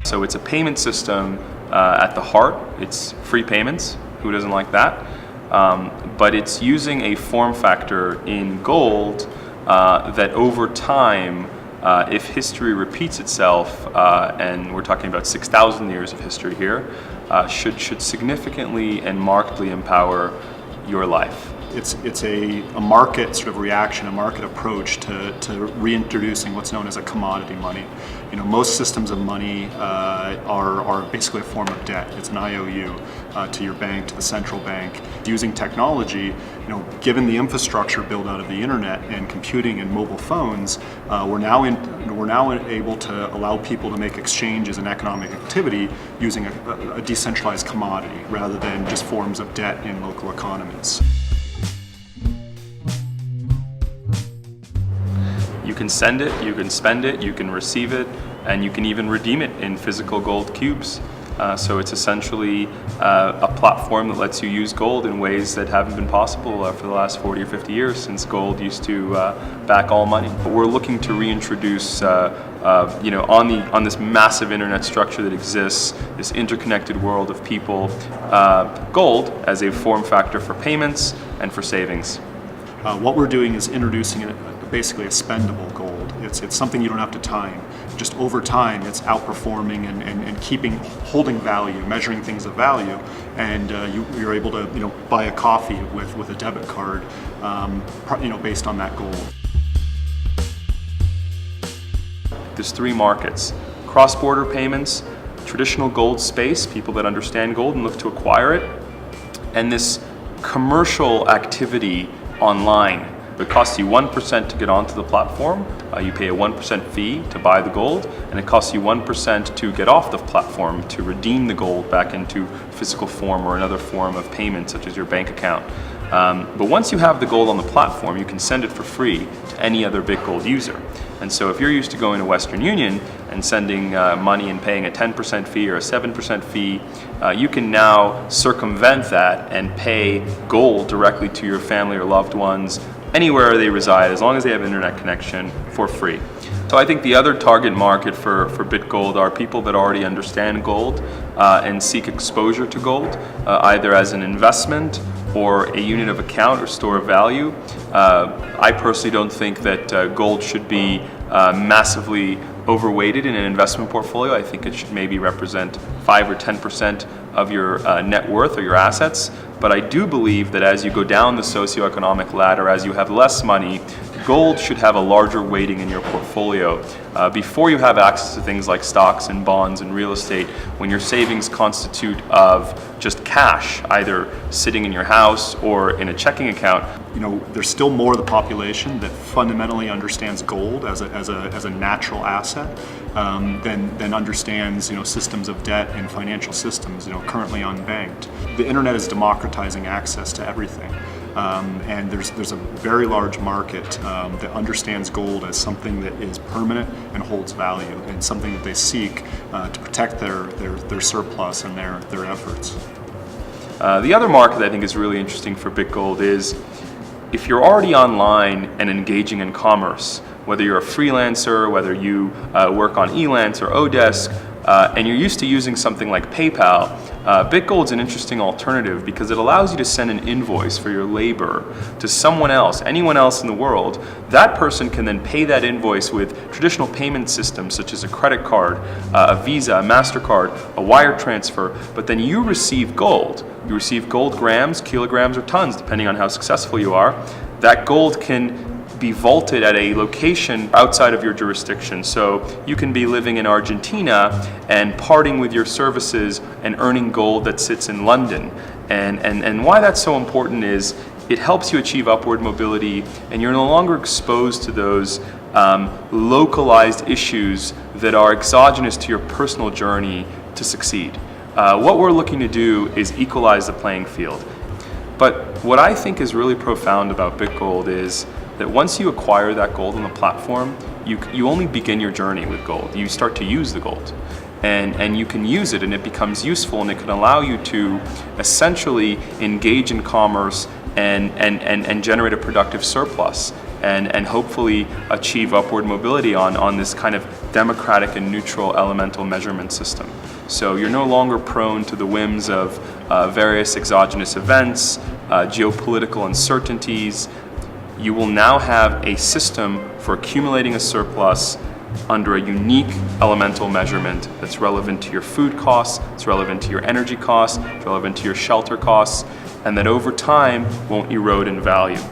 So it's a payment system at the heart. It's free payments. Who doesn't like that? But it's using a form factor in gold that over time, if history repeats itself, and we're talking about 6,000 years of history here, should significantly and markedly empower your life. It's a market sort of reaction, a market approach to reintroducing what's known as a commodity money. You know, most systems of money are basically a form of debt. It's an IOU to your bank, to the central bank. Using technology, you know, given the infrastructure built out of the internet and computing and mobile phones, we're now able to allow people to make exchanges and economic activity using a decentralized commodity rather than just forms of debt in local economies. You can send it, you can spend it, you can receive it, and you can even redeem it in physical gold cubes. So it's essentially a platform that lets you use gold in ways that haven't been possible for the last 40 or 50 years, since gold used to back all money. But we're looking to reintroduce, on this massive internet structure that exists, this interconnected world of people, gold as a form factor for payments and for savings. What we're doing is introducing basically a spendable gold. It's something you don't have to time. Just over time, it's outperforming and holding value, measuring things of value, and you're able to buy a coffee with a debit card, based on that gold. There's three markets: cross-border payments, traditional gold space, people that understand gold and look to acquire it, and this commercial activity online. It costs you 1% to get onto the platform. You pay a 1% fee to buy the gold, and it costs you 1% to get off the platform to redeem the gold back into physical form or another form of payment, such as your bank account. But once you have the gold on the platform, you can send it for free to any other Bitgold user. And so if you're used to going to Western Union and sending money and paying a 10% fee or a 7% fee, you can now circumvent that and pay gold directly to your family or loved ones anywhere they reside, as long as they have internet connection, for free. So I think the other target market for Bitgold are people that already understand gold and seek exposure to gold, either as an investment or a unit of account or store of value. I personally don't think that gold should be massively overweighted in an investment portfolio. I think it should maybe represent 5 or 10% of your net worth or your assets. But I do believe that as you go down the socioeconomic ladder, as you have less money, gold should have a larger weighting in your portfolio before you have access to things like stocks and bonds and real estate, when your savings constitute of just cash, either sitting in your house or in a checking account. You know, there's still more of the population that fundamentally understands gold as a natural asset than understands systems of debt and financial systems currently unbanked. The internet is democratizing access to everything. And there's a very large market that understands gold as something that is permanent and holds value, and something that they seek to protect their surplus and their efforts. The other market that I think is really interesting for Bitgold is if you're already online and engaging in commerce, whether you're a freelancer, whether you work on Elance or Odesk, and you're used to using something like PayPal, Bitgold's an interesting alternative because it allows you to send an invoice for your labor to someone else, anyone else in the world. That person can then pay that invoice with traditional payment systems such as a credit card, a Visa, a MasterCard, a wire transfer, but then you receive gold. You receive gold grams, kilograms, or tons, depending on how successful you are. That gold can be vaulted at a location outside of your jurisdiction. So you can be living in Argentina and parting with your services and earning gold that sits in London. And why that's so important is it helps you achieve upward mobility, and you're no longer exposed to those localized issues that are exogenous to your personal journey to succeed. What we're looking to do is equalize the playing field. But what I think is really profound about Bitgold is that once you acquire that gold on the platform, you only begin your journey with gold. You start to use the gold, and you can use it, and it becomes useful, and it can allow you to essentially engage in commerce and generate a productive surplus and hopefully achieve upward mobility on this kind of democratic and neutral elemental measurement system. So you're no longer prone to the whims of various exogenous events, geopolitical uncertainties. You will now have a system for accumulating a surplus under a unique elemental measurement that's relevant to your food costs, it's relevant to your energy costs, it's relevant to your shelter costs, and that over time won't erode in value.